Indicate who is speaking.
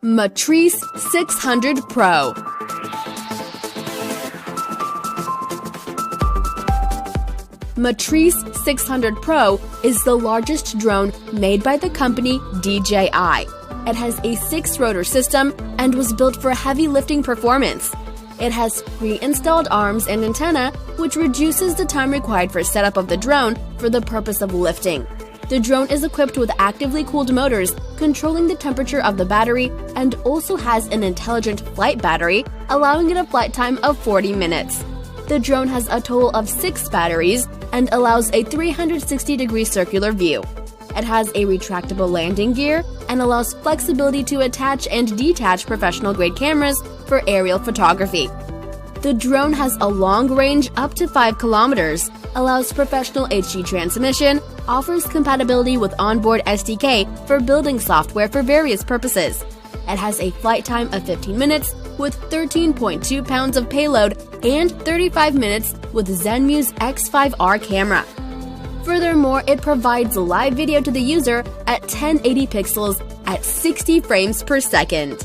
Speaker 1: Matrice 600 Pro. Matrice 600 Pro is the largest drone made by the company DJI. It has a 6-rotor system and was built for heavy lifting performance. It has pre-installed arms and antenna, which reduces the time required for setup of the drone for the purpose of lifting. The drone is equipped with actively cooled motors, controlling the temperature of the battery, and also has an intelligent flight battery, allowing it a flight time of 40 minutes. The drone has a total of 6 batteries and allows a 360-degree circular view. It has a retractable landing gear and allows flexibility to attach and detach professional-grade cameras for aerial photography. The drone has a long range up to 5 kilometers, allows professional HD transmission, offers compatibility with onboard SDK for building software for various purposes. It has a flight time of 15 minutes with 13.2 pounds of payload and 35 minutes with Zenmu's X5R camera. Furthermore, it provides live video to the user at 1080 pixels at 60 frames per second.